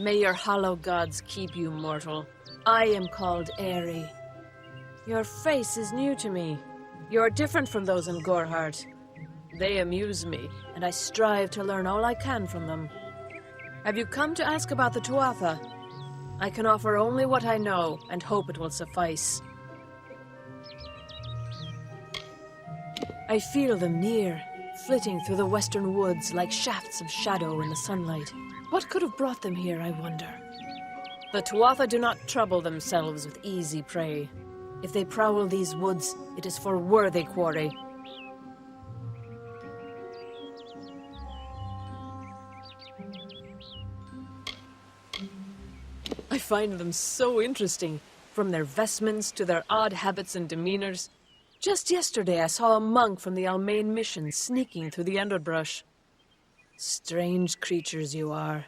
May your hollow gods keep you, mortal. I am called Aerie. Your face is new to me. You are different from those in Gorhart. They amuse me, and I strive to learn all I can from them. Have you come to ask about the Tuatha? I can offer only what I know, and hope it will suffice. I feel them near, flitting through the western woods like shafts of shadow in the sunlight. What could have brought them here, I wonder? The Tuatha do not trouble themselves with easy prey. If they prowl these woods, it is for worthy quarry. I find them so interesting, from their vestments to their odd habits and demeanors. Just yesterday I saw a monk from the Almain mission sneaking through the underbrush. Strange creatures you are.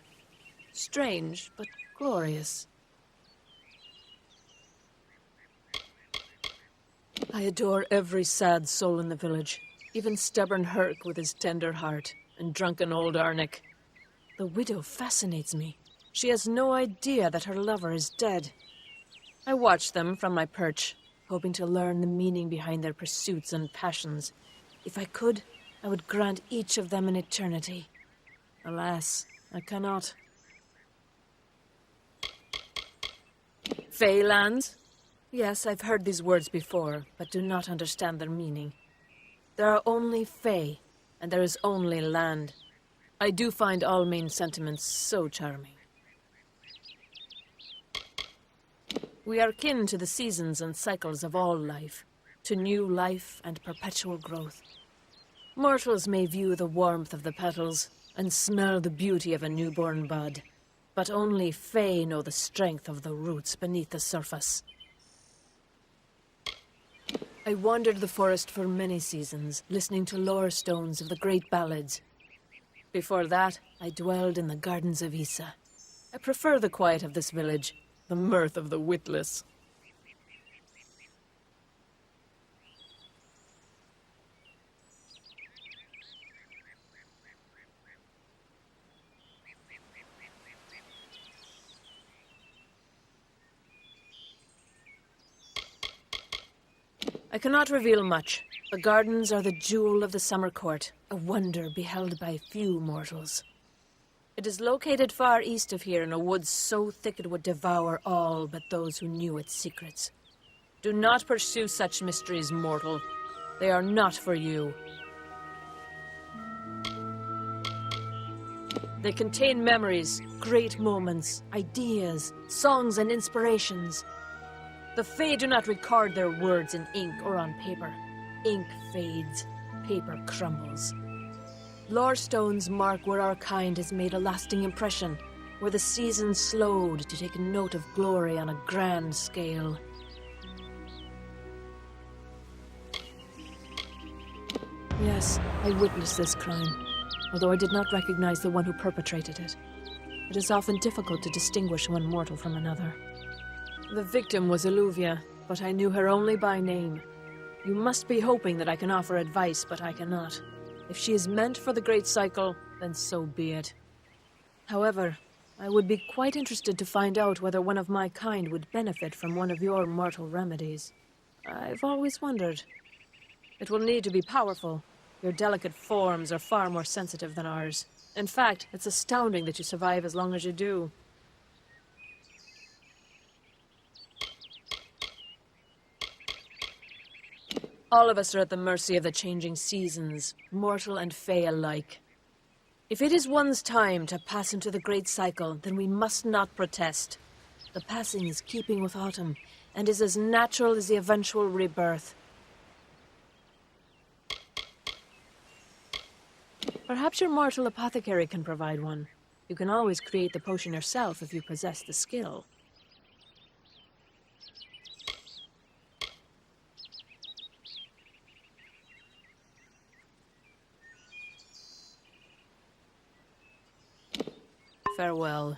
Strange, but glorious. I adore every sad soul in the village, even stubborn Herc with his tender heart, and drunken old Arnik. The widow fascinates me. She has no idea that her lover is dead. I watch them from my perch, hoping to learn the meaning behind their pursuits and passions. If I could, I would grant each of them an eternity. Alas, I cannot. Feylands? Yes, I've heard these words before, but do not understand their meaning. There are only Fey, and there is only land. I do find Almain sentiments so charming. We are kin to the seasons and cycles of all life, to new life and perpetual growth. Mortals may view the warmth of the petals and smell the beauty of a newborn bud, but only Fey know the strength of the roots beneath the surface. I wandered the forest for many seasons, listening to lore stones of the great ballads. Before that, I dwelled in the gardens of Issa. I prefer the quiet of this village, the mirth of the witless. I cannot reveal much. The gardens are the jewel of the summer court, a wonder beheld by few mortals. It is located far east of here in a wood so thick it would devour all but those who knew its secrets. Do not pursue such mysteries, mortal. They are not for you. They contain memories, great moments, ideas, songs and inspirations. The Fae do not record their words in ink or on paper. Ink fades, paper crumbles. Lore stones mark where our kind has made a lasting impression, where the seasons slowed to take note of glory on a grand scale. Yes, I witnessed this crime, although I did not recognize the one who perpetrated it. It is often difficult to distinguish one mortal from another. The victim was Illuvia, but I knew her only by name. You must be hoping that I can offer advice, but I cannot. If she is meant for the Great Cycle, then so be it. However, I would be quite interested to find out whether one of my kind would benefit from one of your mortal remedies. I've always wondered. It will need to be powerful. Your delicate forms are far more sensitive than ours. In fact, it's astounding that you survive as long as you do. All of us are at the mercy of the changing seasons, mortal and fey alike. If it is one's time to pass into the Great Cycle, then we must not protest. The passing is keeping with autumn, and is as natural as the eventual rebirth. Perhaps your mortal apothecary can provide one. You can always create the potion yourself if you possess the skill. Farewell.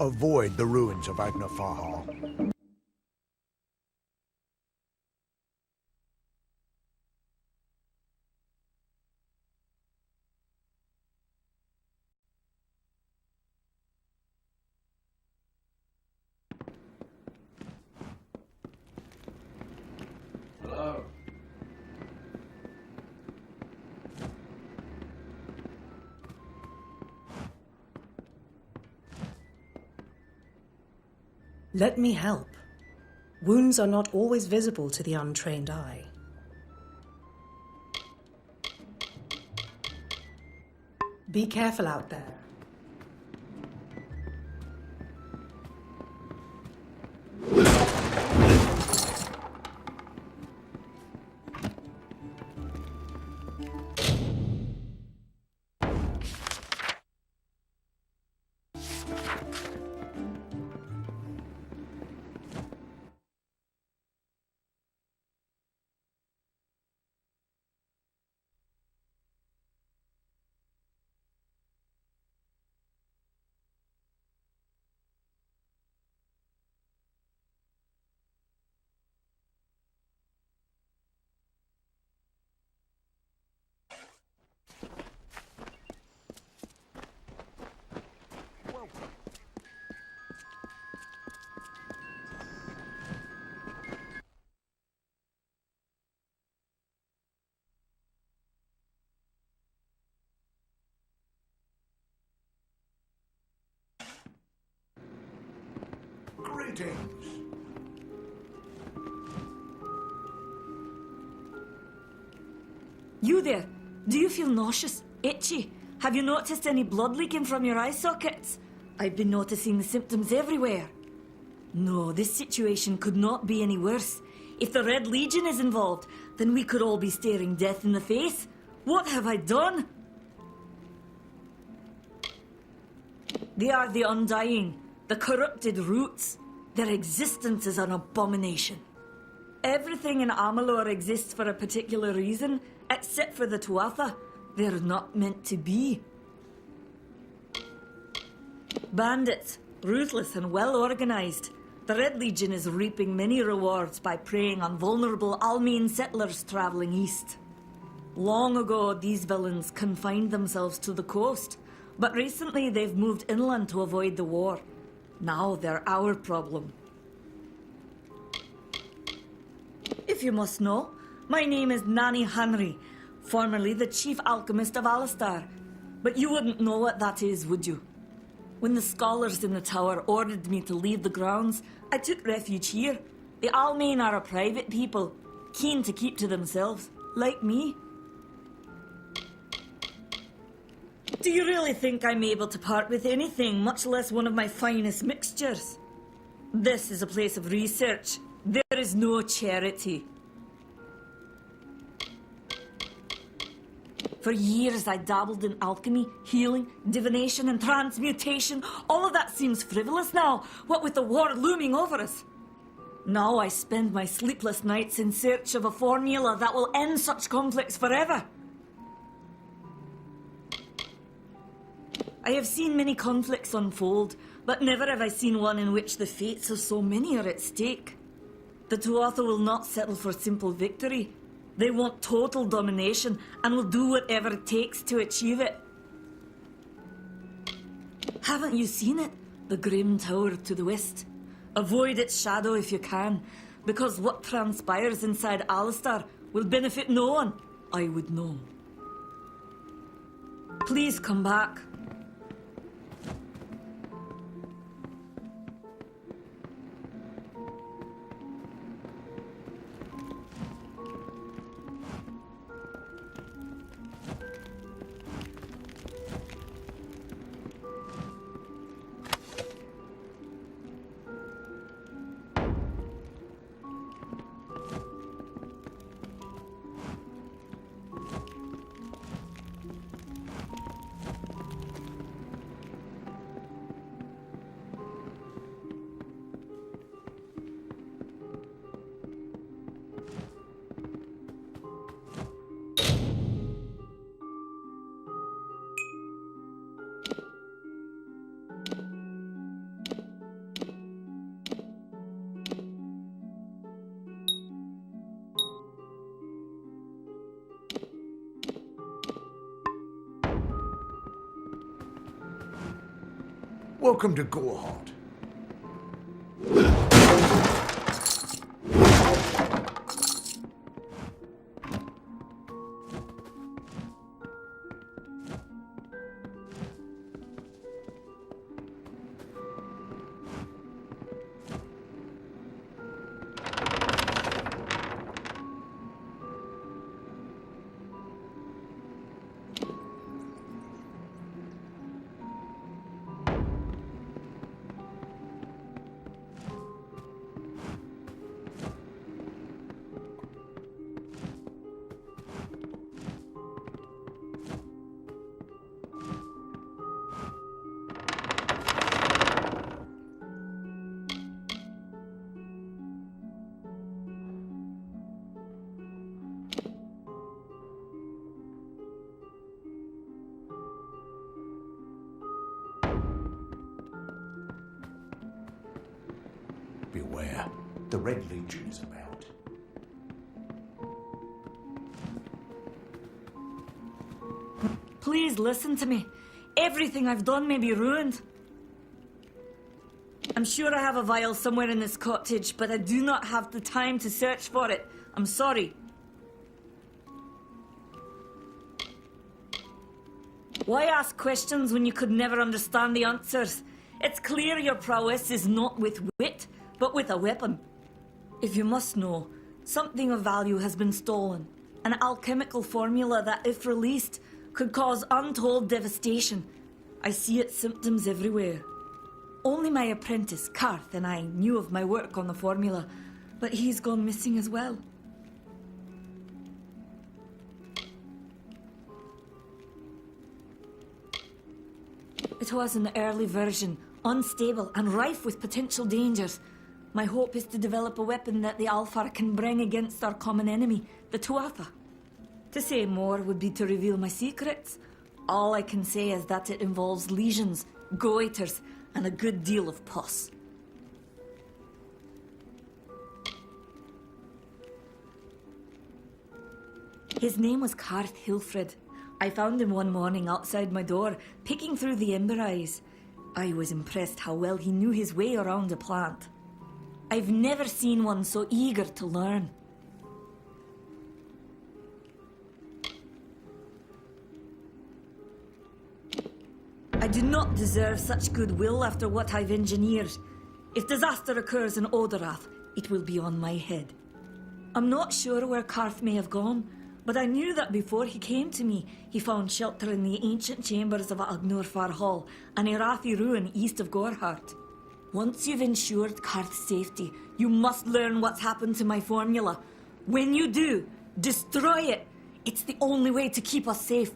Avoid the ruins of Agnafahal. Hello. Let me help. Wounds are not always visible to the untrained eye. Be careful out there. Greetings. You there? Do you feel nauseous? Itchy? Have you noticed any blood leaking from your eye sockets? I've been noticing the symptoms everywhere. No, this situation could not be any worse. If the Red Legion is involved, then we could all be staring death in the face. What have I done? They are the Undying, the corrupted roots. Their existence is an abomination. Everything in Amalur exists for a particular reason, except for the Tuatha. They're not meant to be. Bandits, ruthless and well organized. The Red Legion is reaping many rewards by preying on vulnerable Almine settlers traveling east. Long ago, these villains confined themselves to the coast, but recently they've moved inland to avoid the war. Now they're our problem. If you must know, my name is Nani Henry, formerly the chief alchemist of Alistar. But you wouldn't know what that is, would you? When the scholars in the tower ordered me to leave the grounds, I took refuge here. The Almain are a private people, keen to keep to themselves, like me. Do you really think I'm able to part with anything, much less one of my finest mixtures? This is a place of research. There is no charity. For years I dabbled in alchemy, healing, divination and transmutation. All of that seems frivolous now, what with the war looming over us. Now I spend my sleepless nights in search of a formula that will end such conflicts forever. I have seen many conflicts unfold, but never have I seen one in which the fates of so many are at stake. The Tuatha will not settle for simple victory. They want total domination and will do whatever it takes to achieve it. Haven't you seen it? The grim tower to the west. Avoid its shadow if you can, because what transpires inside Alistar will benefit no one, I would know. Please come back. Welcome to Gorehart. Beware, the Red Legion is about. Please listen to me. Everything I've done may be ruined. I'm sure I have a vial somewhere in this cottage, but I do not have the time to search for it. I'm sorry. Why ask questions when you could never understand the answers? It's clear your prowess is not with wit, but with a weapon. If you must know, something of value has been stolen. An alchemical formula that, if released, could cause untold devastation. I see its symptoms everywhere. Only my apprentice, Karth, and I knew of my work on the formula, but he's gone missing as well. It was an early version, unstable and rife with potential dangers. My hope is to develop a weapon that the Alfar can bring against our common enemy, the Tuatha. To say more would be to reveal my secrets. All I can say is that it involves lesions, goiters, and a good deal of pus. His name was Karth Hilfred. I found him one morning outside my door, picking through the ember eyes. I was impressed how well he knew his way around a plant. I've never seen one so eager to learn. I do not deserve such goodwill after what I've engineered. If disaster occurs in Odorath, it will be on my head. I'm not sure where Karth may have gone, but I knew that before he came to me, he found shelter in the ancient chambers of Agnor Hall, an Irathi ruin east of Gorehart. Once you've ensured Karth's safety, you must learn what's happened to my formula. When you do, destroy it. It's the only way to keep us safe.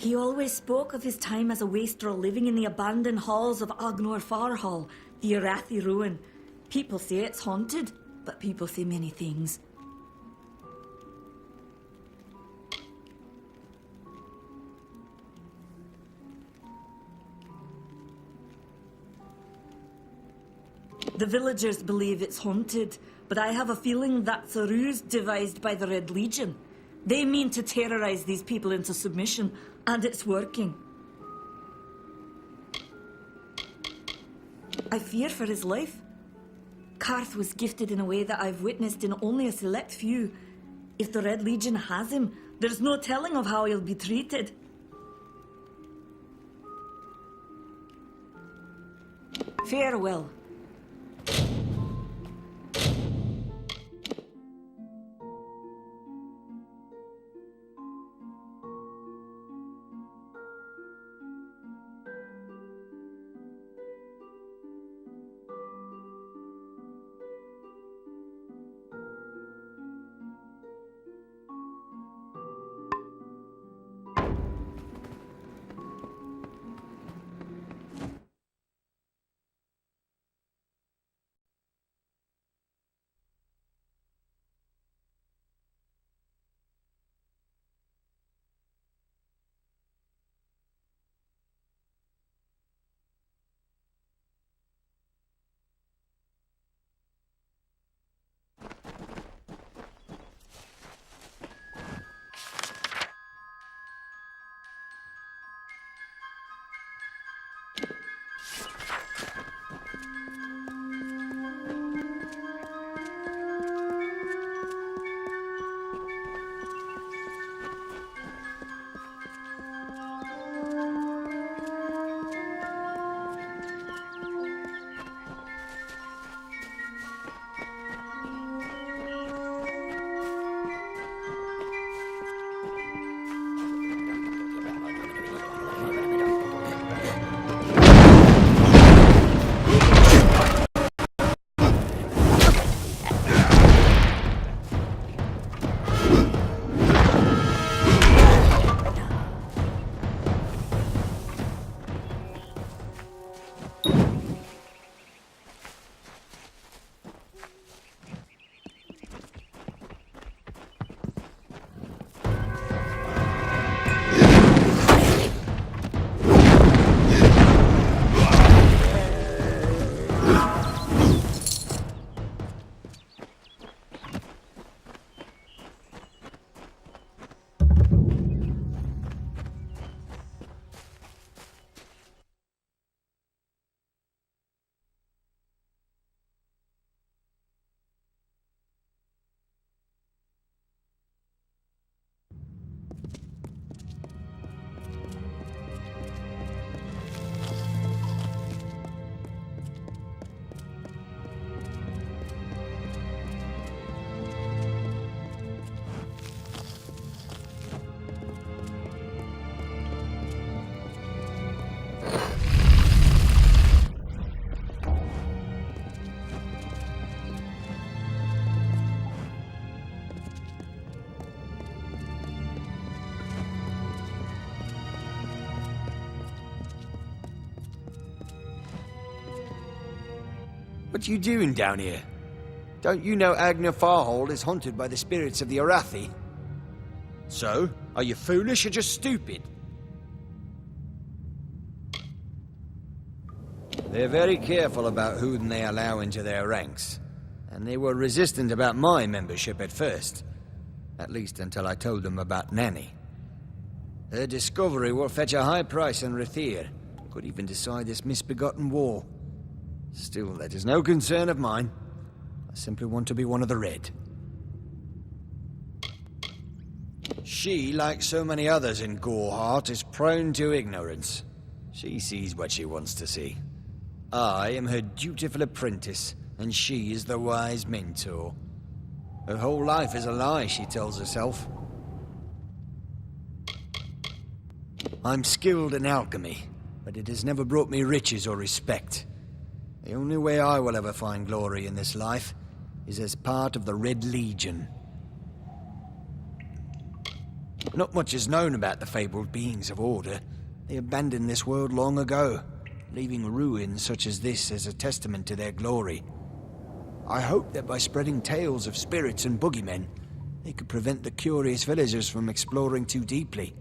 He always spoke of his time as a wastrel living in the abandoned halls of Agnor Hall, the Irathi ruin. People say it's haunted, but people say many things. The villagers believe it's haunted, but I have a feeling that's a ruse devised by the Red Legion. They mean to terrorize these people into submission, and it's working. I fear for his life. Karth was gifted in a way that I've witnessed in only a select few. If the Red Legion has him, there's no telling of how he'll be treated. Farewell. What you doing down here? Don't you know Agner Farhold is haunted by the spirits of the Arathi? So, are you foolish or just stupid? They're very careful about who they allow into their ranks, and they were resistant about my membership at first. At least until I told them about Nanny. Her discovery will fetch a high price in Rathir. Could even decide this misbegotten war. Still, that is no concern of mine. I simply want to be one of the Red. She, like so many others in Goreheart, is prone to ignorance. She sees what she wants to see. I am her dutiful apprentice, and she is the wise mentor. Her whole life is a lie, she tells herself. I'm skilled in alchemy, but it has never brought me riches or respect. The only way I will ever find glory in this life is as part of the Red Legion. Not much is known about the fabled beings of Order. They abandoned this world long ago, leaving ruins such as this as a testament to their glory. I hope that by spreading tales of spirits and boogeymen, they could prevent the curious villagers from exploring too deeply.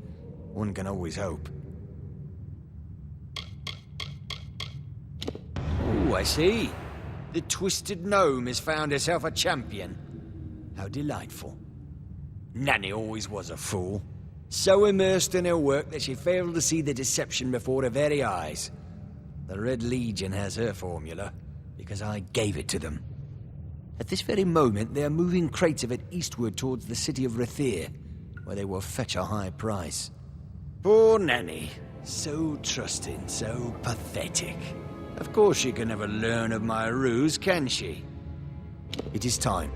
One can always hope. Oh, I see. The Twisted Gnome has found herself a champion. How delightful. Nanny always was a fool. So immersed in her work that she failed to see the deception before her very eyes. The Red Legion has her formula, because I gave it to them. At this very moment, they are moving crates of it eastward towards the city of Rathir, where they will fetch a high price. Poor Nanny. So trusting, so pathetic. Of course she can never learn of my ruse, can she? It is time.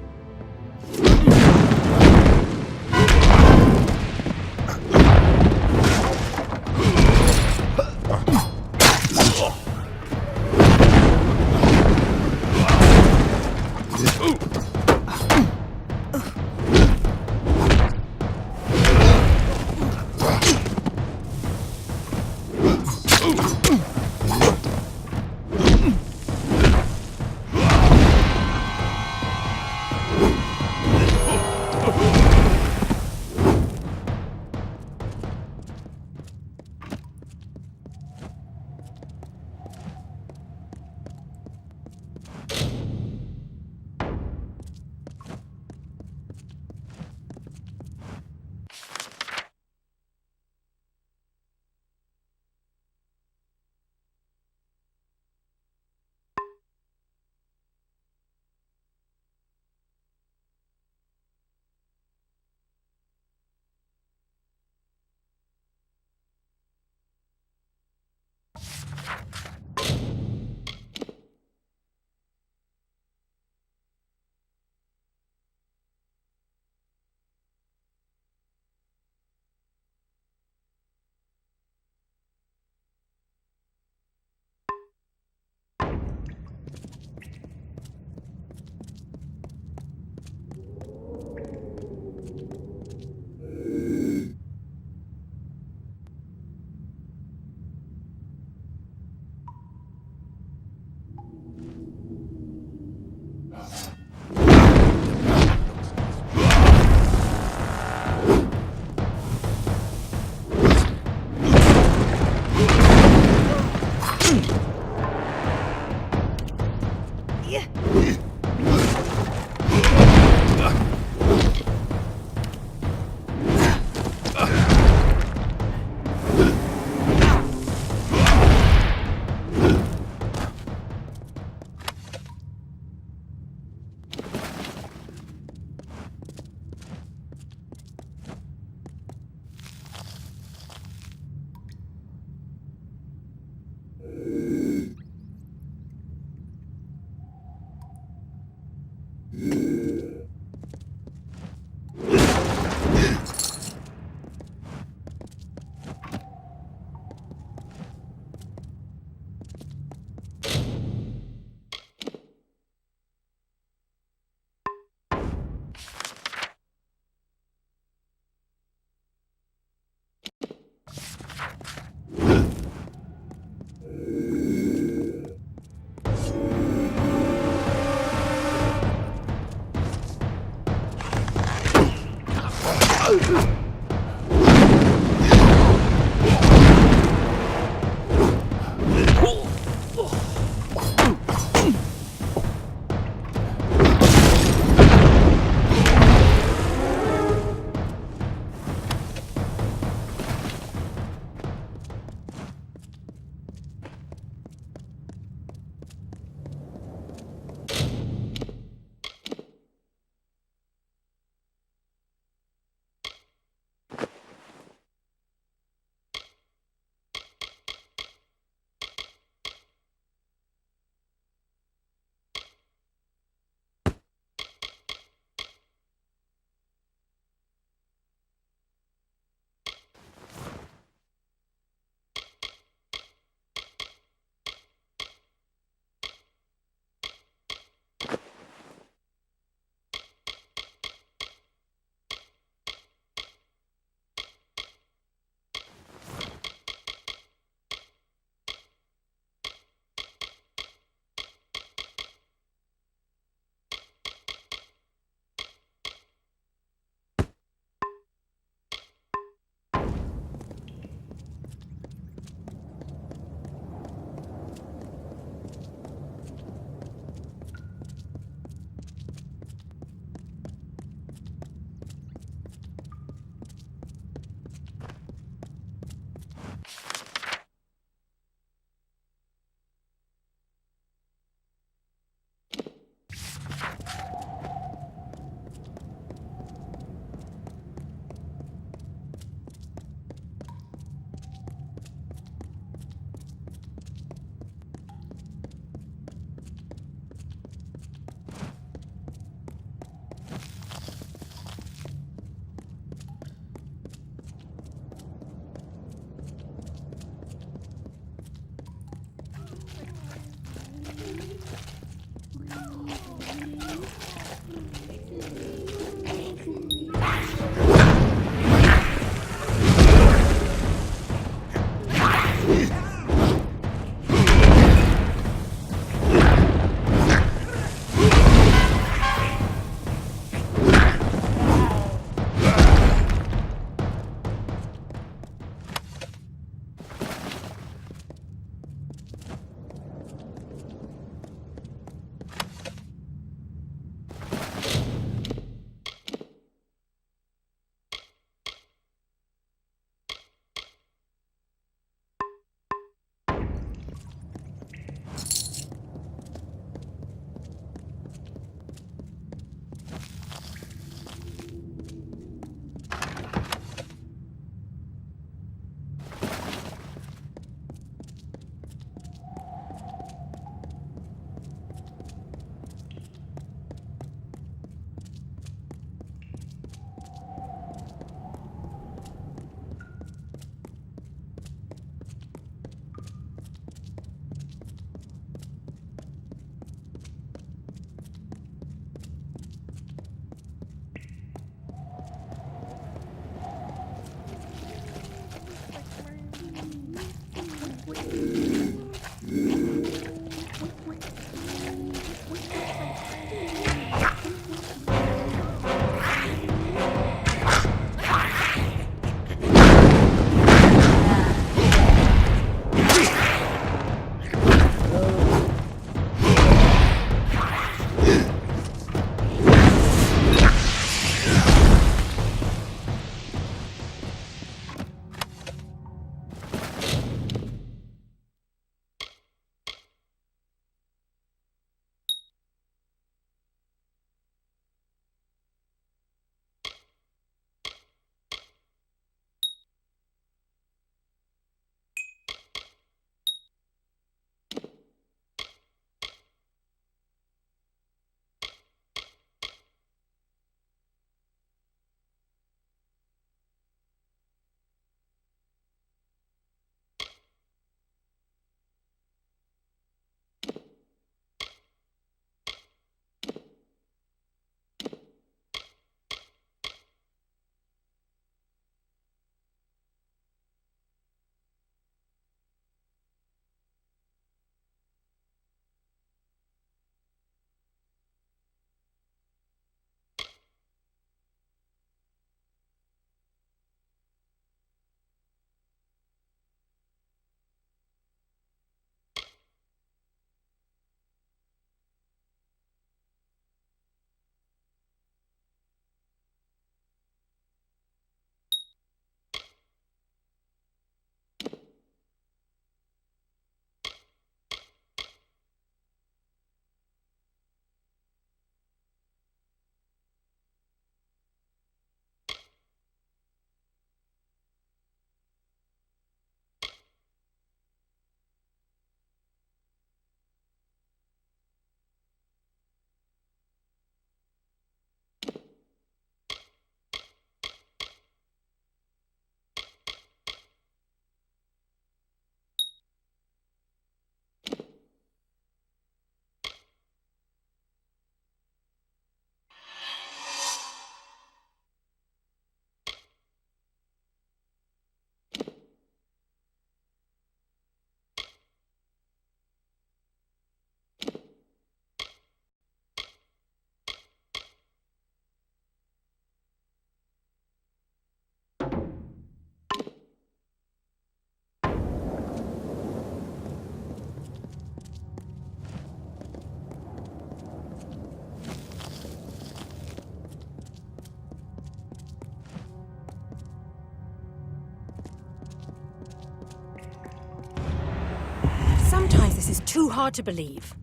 This is too hard to believe.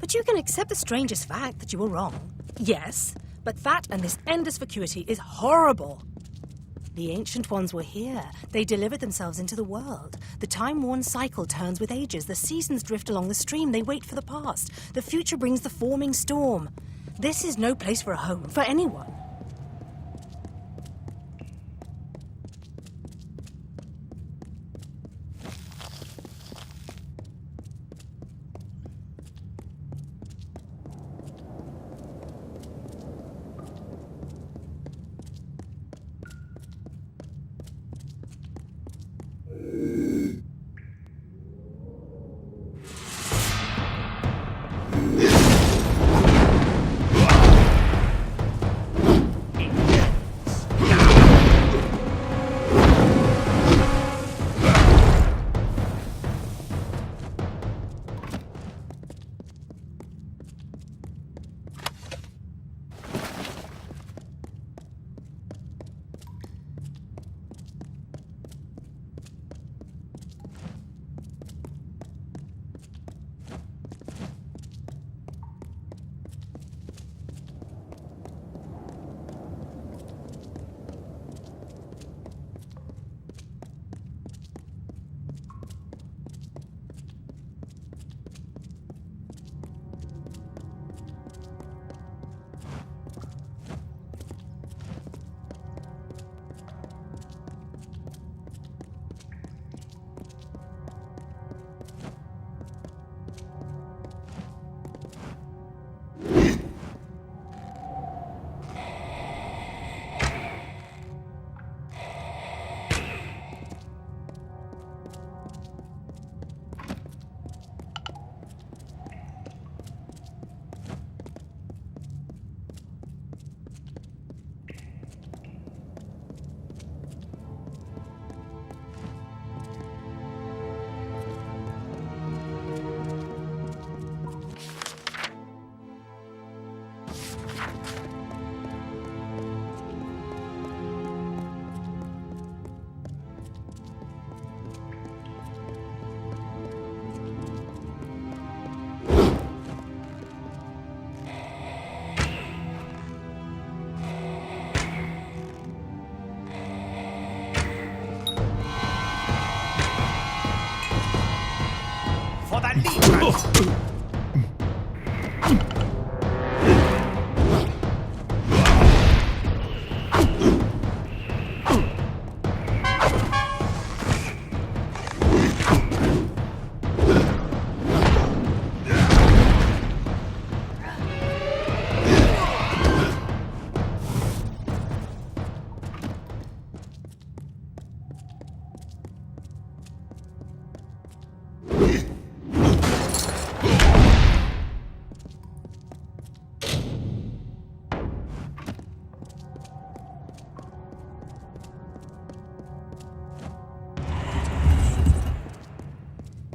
But you can accept the strangest fact that you were wrong. Yes, but that and this endless vacuity is horrible. The Ancient Ones were here. They delivered themselves into the world. The time-worn cycle turns with ages. The seasons drift along the stream. They wait for the past. The future brings the forming storm. This is no place for a home, for anyone.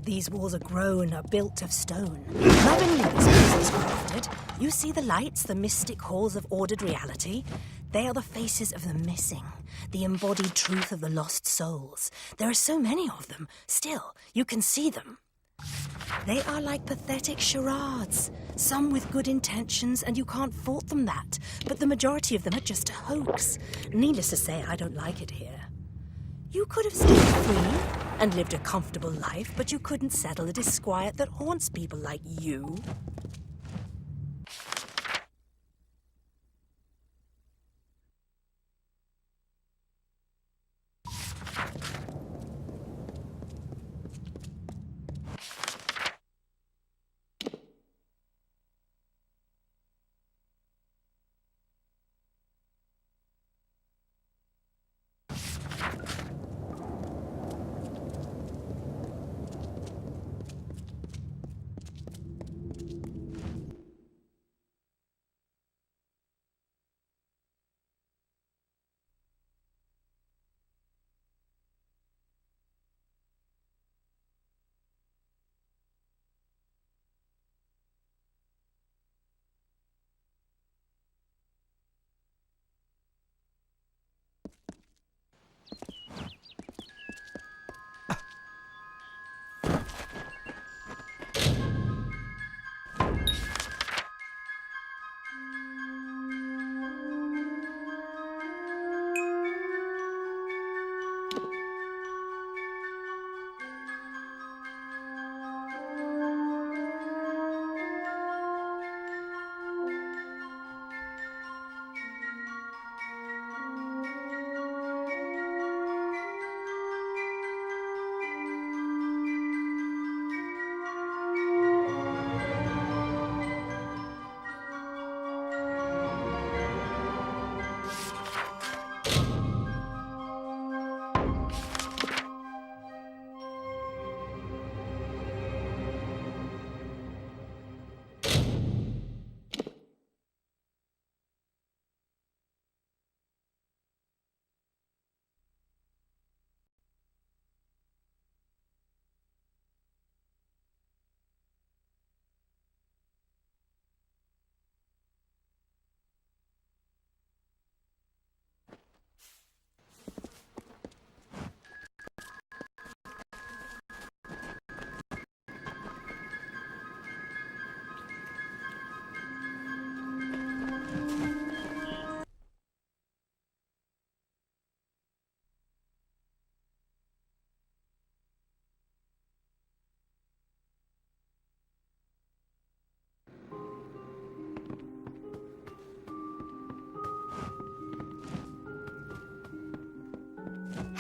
These walls are grown, are built of stone. Lovingly this place is crafted. You see the lights, the mystic halls of ordered reality? They are the faces of the missing, the embodied truth of the lost souls. There are so many of them. Still, you can see them. They are like pathetic charades, some with good intentions, and you can't fault them that. But the majority of them are just a hoax. Needless to say, I don't like it here. You could have stayed free and lived a comfortable life, but you couldn't settle the disquiet that haunts people like you.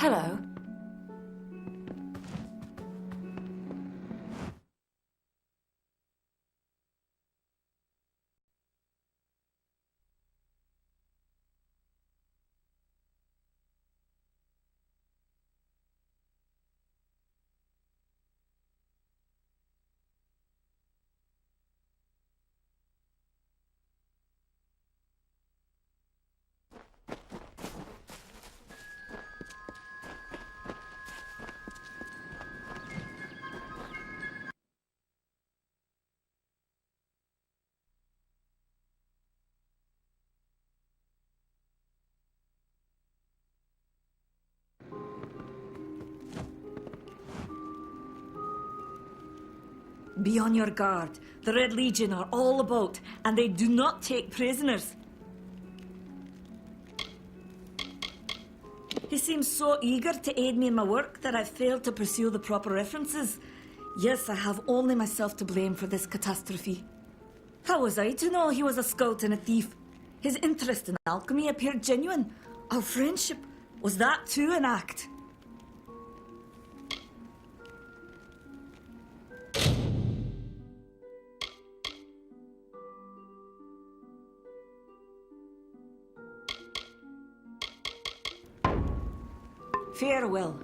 Hello. Be on your guard. The Red Legion are all about, and they do not take prisoners. He seems so eager to aid me in my work that I've failed to pursue the proper references. Yes, I have only myself to blame for this catastrophe. How was I to know he was a scout and a thief? His interest in alchemy appeared genuine. Our friendship, was that too an act? Farewell.